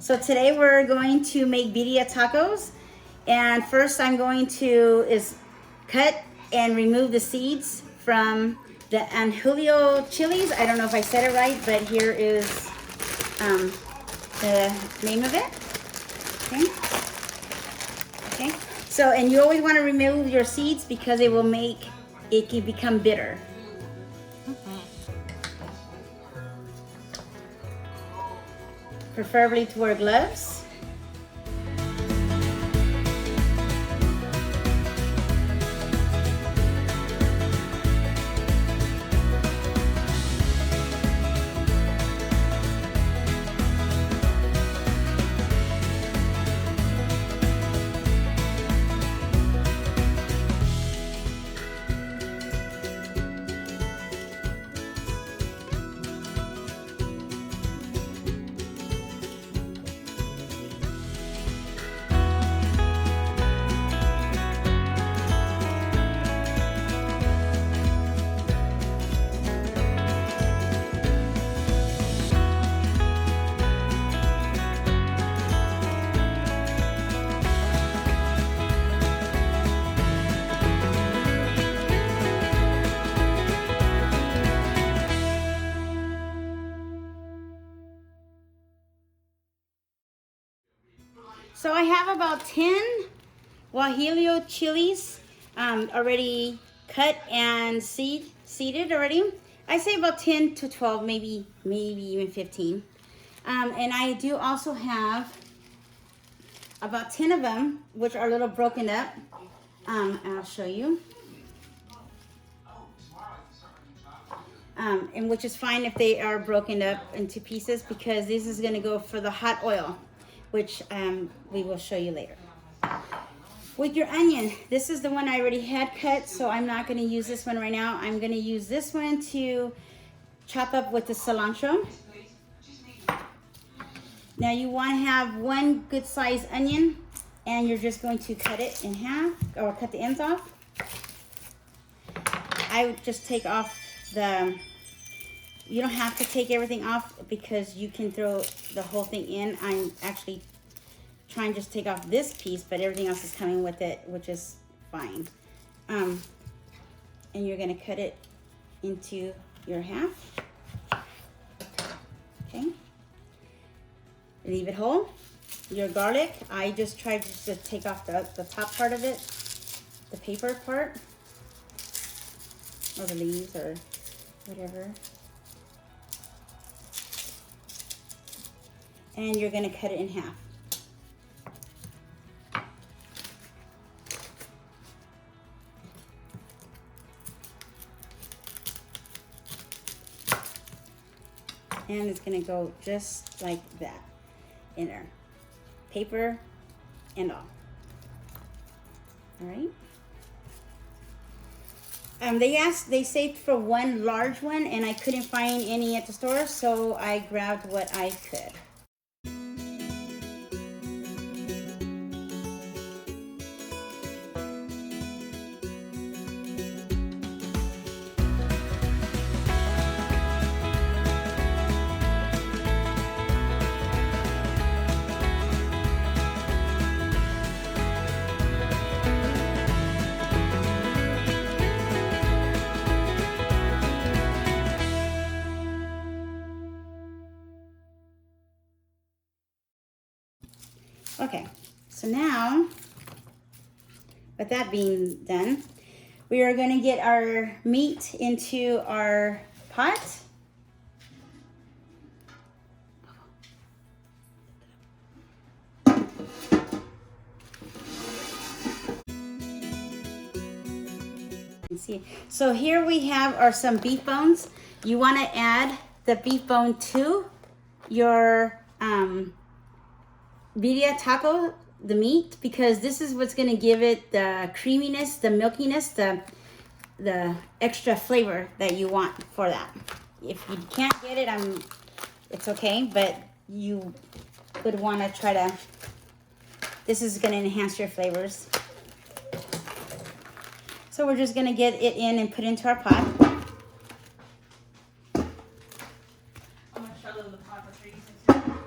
So today we're going to make birria tacos, and first I'm going to cut and remove the seeds from the Untitled chilies. I don't know if I said it right, but here is the name of it. Okay. So, and you always want to remove your seeds because it will make it can become bitter. Preferably to wear gloves. So I have about 10 guajillo chilies already cut and seeded already. I say about 10 to 12, maybe even 15. And I do also have about 10 of them, which are a little broken up. And I'll show you. And which is fine if they are broken up into pieces, because this is going to go for the hot oil, which we will show you later. With your onion, this is the one I already had cut, so I'm not going to use this one right now. I'm going to use this one to chop up with the cilantro. Now you want to have one good sized onion, and you're just going to cut it in half, or cut the ends off. I would just take off you don't have to take everything off because you can throw the whole thing in. I'm actually trying to just take off this piece, but everything else is coming with it, which is fine. And you're gonna cut it into your half. Okay. Leave it whole. Your garlic, I just tried just to take off the top part of it, the paper part, or the leaves or whatever. And you're gonna cut it in half. And it's gonna go just like that in there, paper and all. All right. They saved for one large one, and I couldn't find any at the store, so I grabbed what I could. Okay, so now, with that being done, we are going to get our meat into our pot. See, so here we have some beef bones. You want to add the beef bone to your birria taco, the meat, because this is what's going to give it the creaminess, the milkiness, the extra flavor that you want for that. If you can't get it, it's okay, but you would want to try to, this is going to enhance your flavors. So we're just going to get it in and put it into our pot. I'm going to show them the pot for 3 seconds.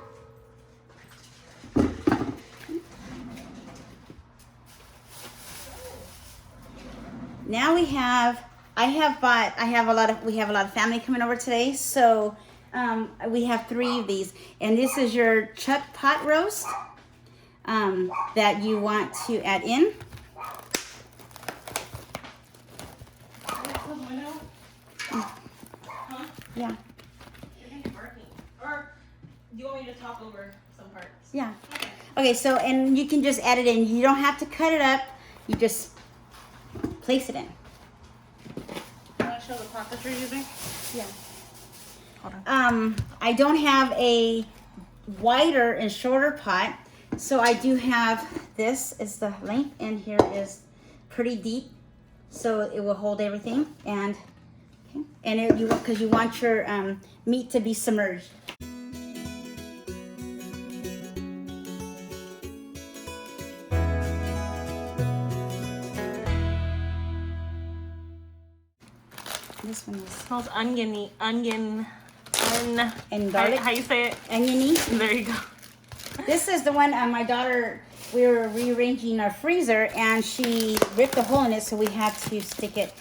Now we have, we have a lot of family coming over today, so we have 3 of these, and this is your chuck pot roast that you want to add in. Yeah. Or do you want me to talk over some parts? Yeah. Okay, so, and you can just add it in. You don't have to cut it up. You just place it in. You want to show the pot that you're using? Yeah. Hold on. I don't have a wider and shorter pot, so I do have this is the length, and here is pretty deep, so it will hold everything. And because you want your meat to be submerged. This one is Smells oniony, onion, and garlic. How you say it? Oniony. There you go. This is the one my daughter, we were rearranging our freezer, and she ripped a hole in it, so we had to stick it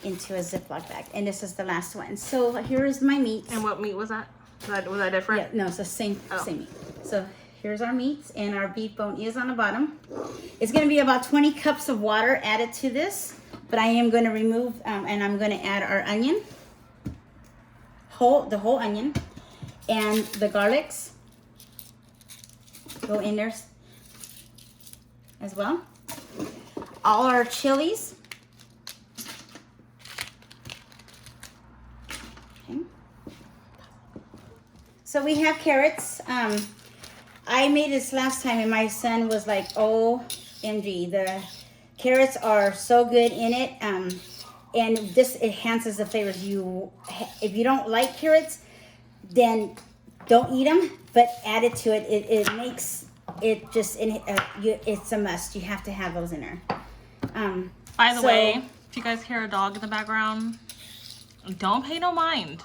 into a Ziploc bag. And this is the last one. So here is my meat. And what meat was that? Was that different? Yeah, no, it's the same meat. So here's our meats, and our beef bone is on the bottom. It's going to be about 20 cups of water added to this, but I am going to remove, and I'm going to add our onion, the whole onion, and the garlics go in there as well. All our chilies. Okay. So we have carrots. I made this last time, and my son was like, OMG, the carrots are so good in it. And this enhances the flavors. If you don't like carrots, then don't eat them, but add it to it. It makes it just, it's a must. You have to have those in there. By the way, if you guys hear a dog in the background, don't pay no mind.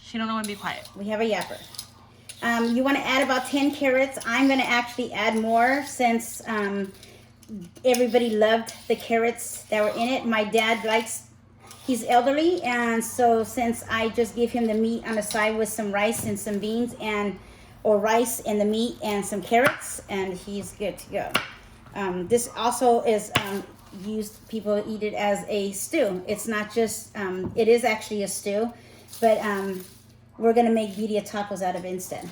She don't know when to be quiet. We have a yapper. You want to add about 10 carrots. I'm going to actually add more since everybody loved the carrots that were in it. My dad he's elderly, and so since I just give him the meat on the side with some rice and some beans, or rice and the meat and some carrots, and he's good to go. This also is people eat it as a stew. It's not just, it is actually a stew, but we're gonna make birria tacos out of it instead.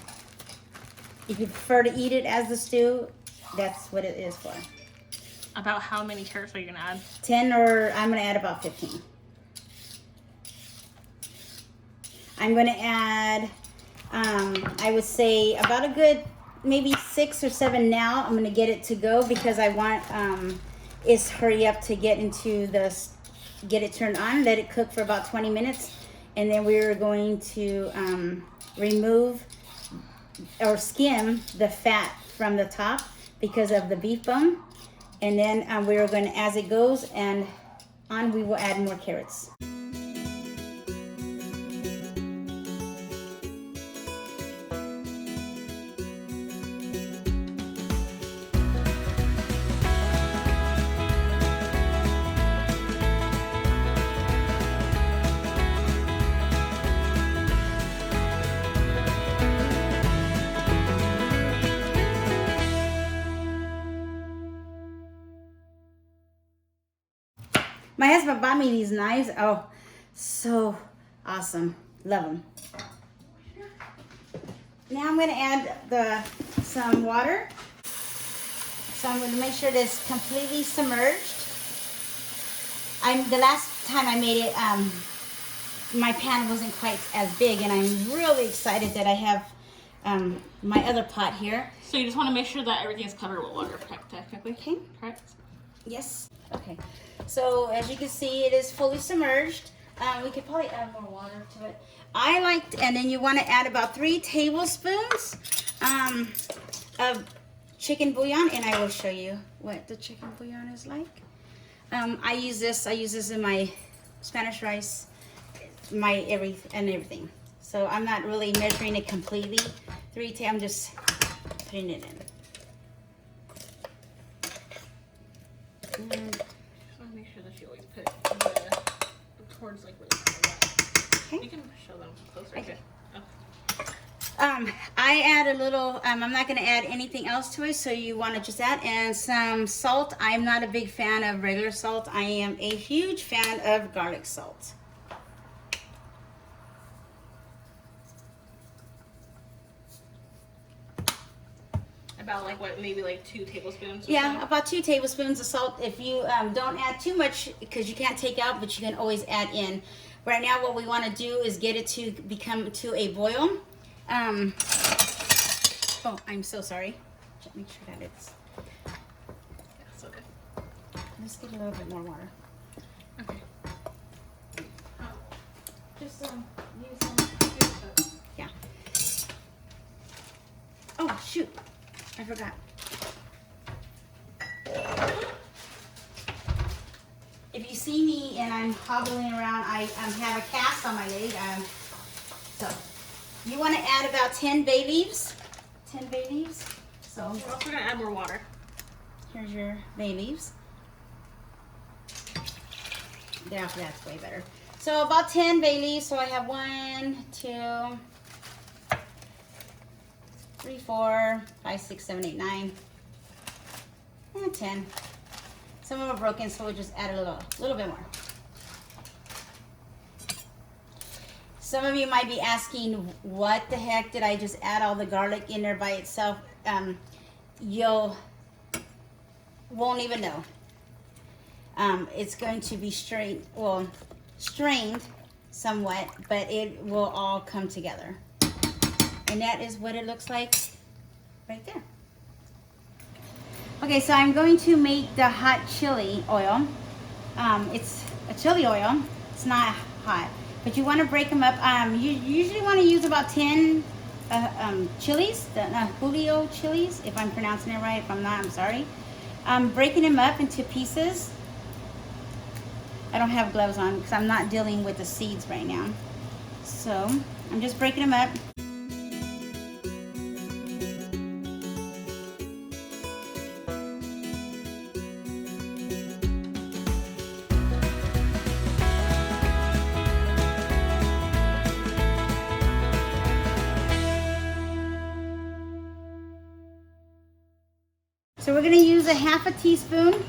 If you prefer to eat it as a stew, that's what it is for. About how many carrots are you gonna add? 10, or I'm gonna add about 15. I'm going to add, I would say about a good maybe 6 or 7 now. I'm going to get it to go because I want is hurry up to get it turned on, let it cook for about 20 minutes. And then we're going to remove or skim the fat from the top because of the beef bone. And then we're going to, as it goes and on, we will add more carrots. My husband bought me these knives. Oh, so awesome. Love them. Now I'm going to add some water. So I'm going to make sure that it's completely submerged. The last time I made it, my pan wasn't quite as big, and I'm really excited that I have my other pot here. So you just want to make sure that everything is covered with water, technically. Okay. Correct? Yes. Okay. So as you can see, it is fully submerged. We could probably add more water to it. And then you want to add about 3 tablespoons of chicken bouillon, and I will show you what the chicken bouillon is like. I use this in my Spanish rice, everything. So I'm not really measuring it completely. I'm just putting it in. And make sure the she always put the towards like where the wet. Okay. You can show them closer. Okay. Oh. I add a little, I'm not going to add anything else to it, so you want to just add, and some salt. I'm not a big fan of regular salt. I am a huge fan of garlic salt. About like what, maybe like 2 tablespoons? Or Yeah, so? about 2 tablespoons of salt. If you don't add too much, because you can't take out, but you can always add in. Right now, what we want to do is get it to become to a boil. Oh, I'm so sorry. Make sure that it's. Yeah, it's okay. Let's get a little bit more water. Okay. Just use yeah. Oh shoot, I forgot. If you see me and I'm hobbling around, I have a cast on my leg. So you want to add about 10 bay leaves. 10 bay leaves. So we're also gonna add more water. Here's your bay leaves. Yeah, that's way better. So about 10 bay leaves. So I have 1, 2, 3, 4, 5, 6, 7, 8, 9, and 10. Some of them are broken, so we'll just add a little bit more. Some of you might be asking, what the heck did I just add all the garlic in there by itself? You won't even know. It's going to be strained somewhat, but it will all come together. And that is what it looks like right there. Okay, so I'm going to make the hot chili oil. It's a chili oil. It's not hot, but you want to break them up. You usually want to use about 10 chilies, the Julio chilies, if I'm pronouncing it right. If I'm not, I'm sorry. I'm breaking them up into pieces. I don't have gloves on because I'm not dealing with the seeds right now. So I'm just breaking them up. So we're going to use a half a teaspoon,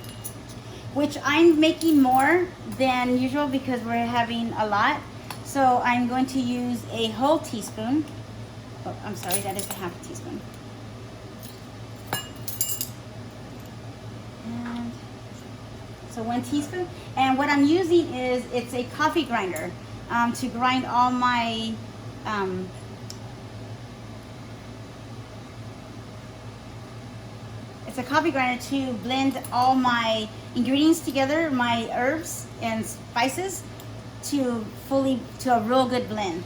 which I'm making more than usual because we're having a lot. So I'm going to use a whole teaspoon. Oh, I'm sorry, that is a half a teaspoon. And so 1 teaspoon. And what I'm using is, it's a coffee grinder to grind all my it's a coffee grinder to blend all my ingredients together, my herbs and spices, to a real good blend.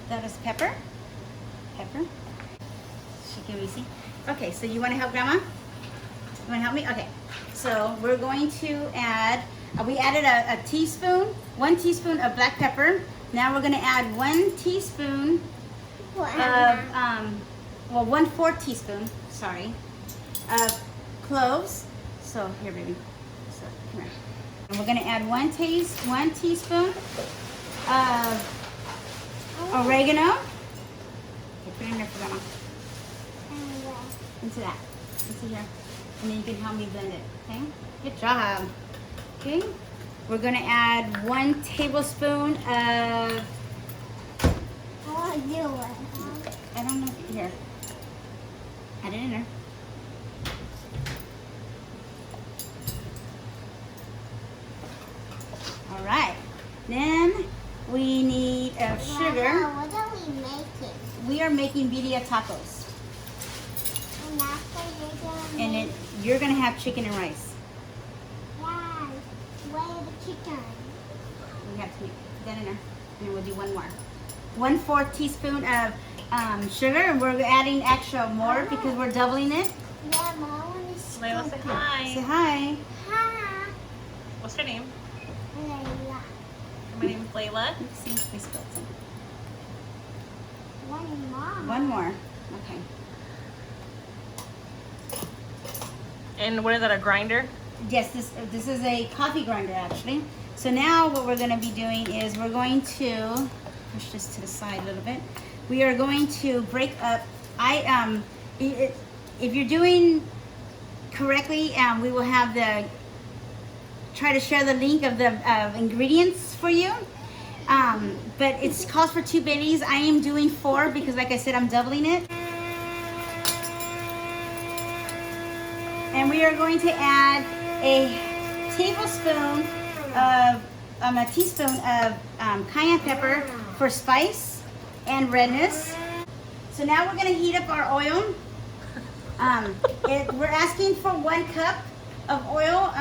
That is pepper. Pepper. Can we see? Okay, so you want to help Grandma? You want to help me? Okay. So we're going to add, we added a teaspoon, 1 teaspoon of black pepper. Now we're going to add 1 teaspoon of, 1/4 teaspoon, sorry, of cloves. So here, baby. So come here. And we're going to add 1 teaspoon of oregeno. Okay, put it in there for Grandma. Into that. Into here. And then you can help me blend it, okay? Good job. Okay, we're gonna add 1 tablespoon of, I don't know, here. Add it in there. All right, then we need sugar. What are we making? We are making birria tacos. And then you're gonna have chicken and rice. Yeah, where the chicken? We have to put that in there, and then we'll do 1 more. 1/4 teaspoon of sugar, and we're adding extra more because we're doubling it. Yeah, Mom is Layla, say hi. Say hi. Hi. What's your name? Layla. My name is Layla. Let's see if we spilled some. One more. One more. Okay. And what is that, a grinder? Yes, this is a coffee grinder actually. So now what we're going to be doing is we're going to push this to the side a little bit. We are going to break up. If you're doing correctly, we will have try to share the link of the ingredients for you. But it's calls for 2 Baileys. I am doing 4 because, like I said, I'm doubling it. And we are going to add a teaspoon of cayenne pepper for spice and redness. So now we're going to heat up our oil. We're asking for 1 cup of oil.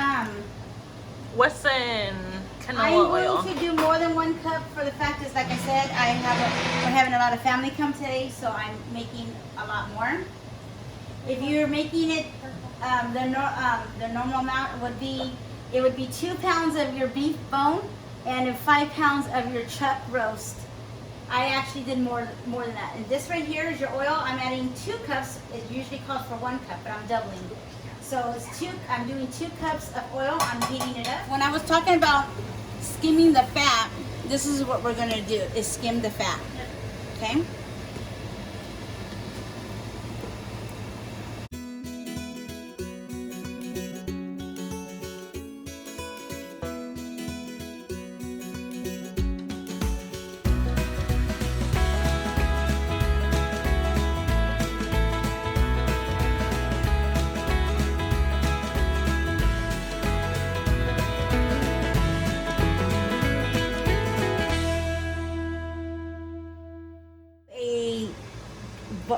What's in canola oil? I'm going to do more than 1 cup for the fact is, like I said, we're having a lot of family come today, so I'm making a lot more. If you're making it, the normal amount would be 2 pounds of your beef bone and 5 pounds of your chuck roast. I actually did more than that. And this right here is your oil. I'm adding 2 cups. It usually calls for 1 cup, but I'm doubling. So I'm doing 2 cups of oil. I'm heating it up. When I was talking about skimming the fat, this is what we're gonna do, is skim the fat, okay?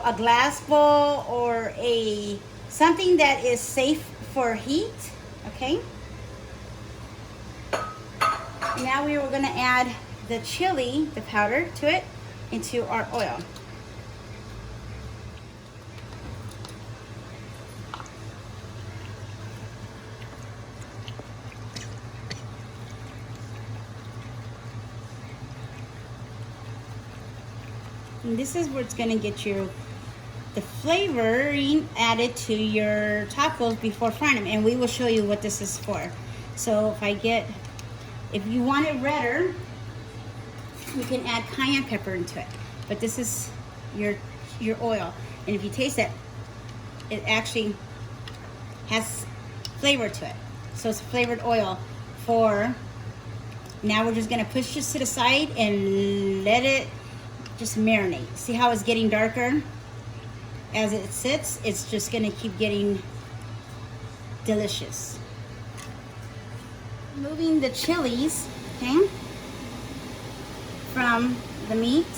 A glass bowl or something that is safe for heat, okay? Now we are going to add the chili, the powder, to it into our oil. And this is where it's going to get the flavoring added to your tacos before frying them, and we will show you what this is for. So if you want it redder, you can add cayenne pepper into it, but this is your oil, and if you taste it, it actually has flavor to it. So it's flavored oil. Now we're just gonna push this to the side and let it just marinate. See how it's getting darker? As it sits, it's just gonna keep getting delicious. Moving the chilies, okay, from the meat.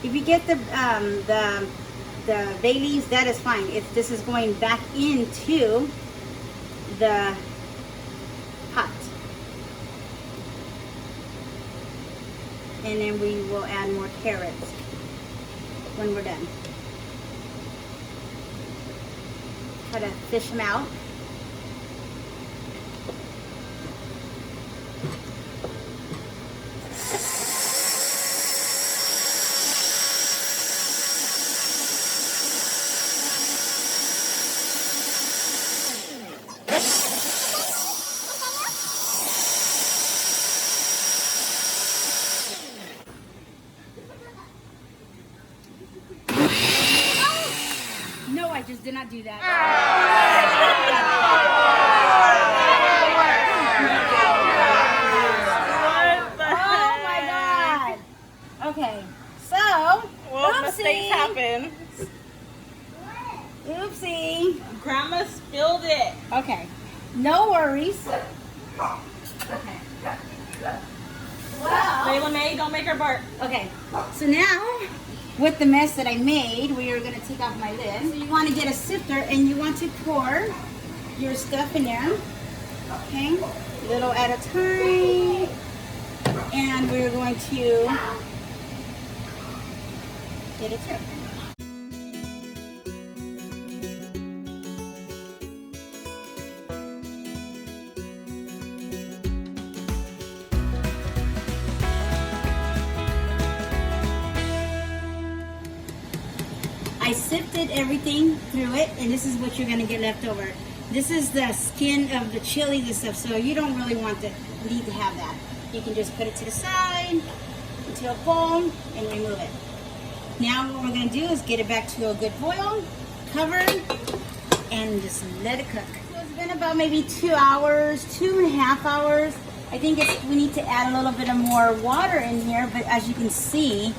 If you get the bay leaves, that is fine. If this is going back into the pot. And then we will add more carrots when we're done. Try to fish them out. No, I just did not do that. Oh my God. Okay, so, well, mistakes happen. Oopsie. Grandma spilled it. Okay, no worries. Okay. Well, Layla Mae, don't make her bark. okay, so now, with the mess that I made, we are going to take off my lid. So you want to get a sifter and you want to pour your stuff in there. Okay, little at a time. And we're going to get it through. I sifted everything through it, and this is what you're gonna get left over. This is the skin of the chili and stuff, so you don't really need to have that. You can just put it to the side into a bowl and remove it. Now what we're gonna do is get it back to a good boil, cover, and just let it cook. So it's been about maybe 2 hours, 2.5 hours. I think we need to add a little bit of more water in here, but as you can see,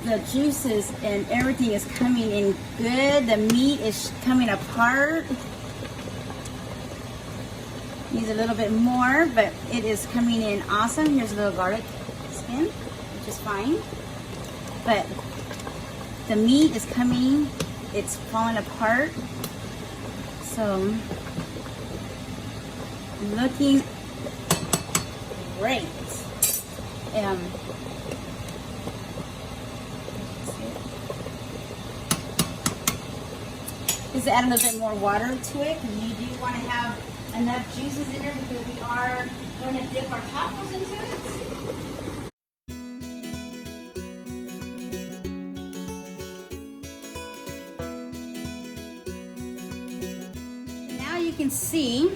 the juices and everything is coming in good. The meat is coming apart. Needs a little bit more, but it is coming in awesome. Here's a little garlic skin, which is fine. But the meat is coming, it's falling apart. So, looking great. Just add a little bit more water to it, and you do want to have enough juices in there because we are going to dip our tacos into it. Now you can see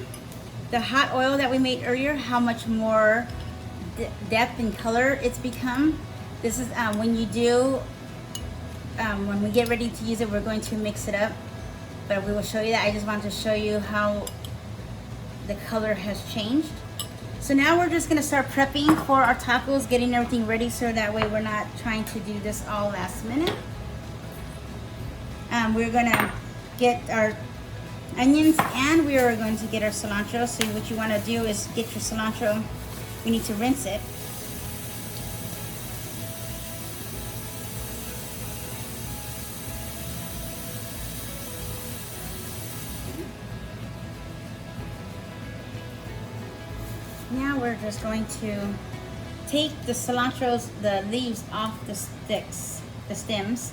the hot oil that we made earlier, how much more depth and color it's become. This is when you do, when we get ready to use it, we're going to mix it up. But we will show you that. I just wanted to show you how the color has changed. So now we're just gonna start prepping for our tacos, getting everything ready so that way we're not trying to do this all last minute. We're gonna get our onions and we are going to get our cilantro. So what you wanna do is get your cilantro, we need to rinse it. Now we're just going to take the cilantro's, the leaves off the sticks, the stems.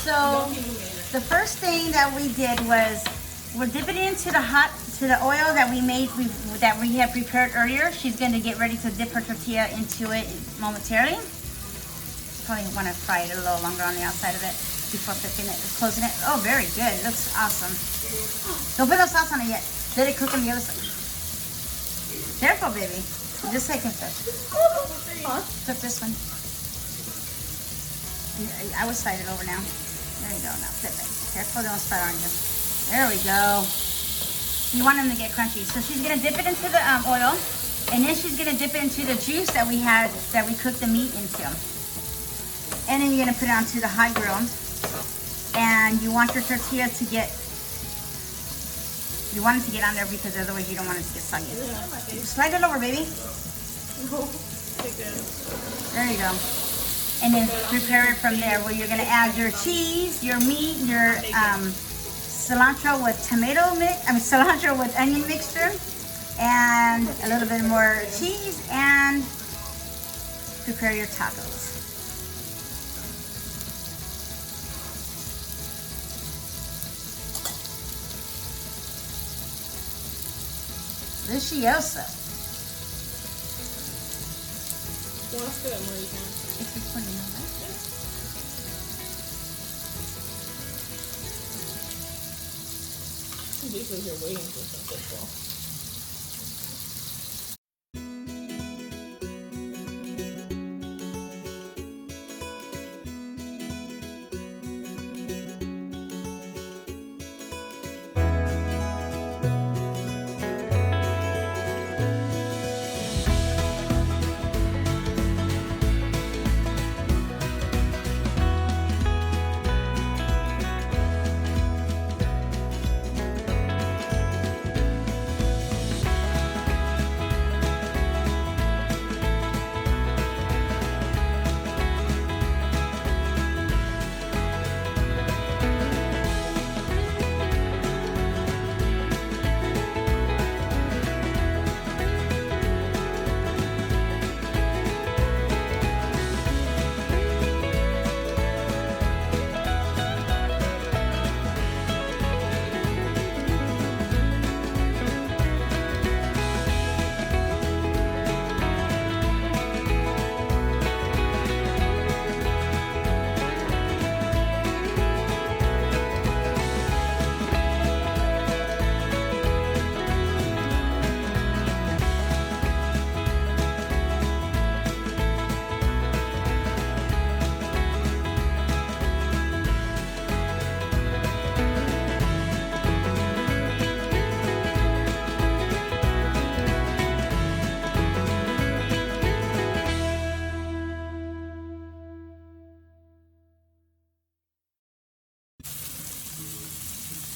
So the first thing that we did was we're dipping it into the oil that we made, that we had prepared earlier. She's going to get ready to dip her tortilla into it momentarily. Probably want to fry it a little longer on the outside of it before flipping it, closing it. Oh, very good. Looks awesome. Don't put no sauce on it yet. Let it cook on the other side. Careful, baby. Just like flip. Flip this one. I would slide it over now. There you go. Now flip it. Careful, don't start on you. There we go. You want them to get crunchy. So she's gonna dip it into the oil, and then she's gonna dip it into the juice that we cooked the meat into. And then you're gonna put it onto the hot grill. And you want your tortilla to get, you want it to get on there because otherwise you don't want it to get soggy. Slide it over, baby. There you go. And then prepare it from there, where you're gonna add your cheese, your meat, your cilantro with cilantro with onion mixture, and a little bit more cheese, and prepare your tacos. Delicioso. You want to spit it more, you can. It's recording, right? Basically, you're waiting for something to fall.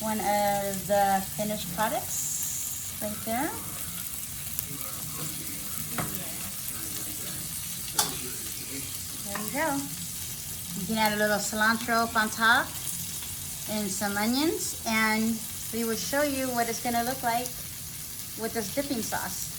One of the finished products right there. There you go. You can add a little cilantro up on top and some onions, and we will show you what it's gonna look like with this dipping sauce.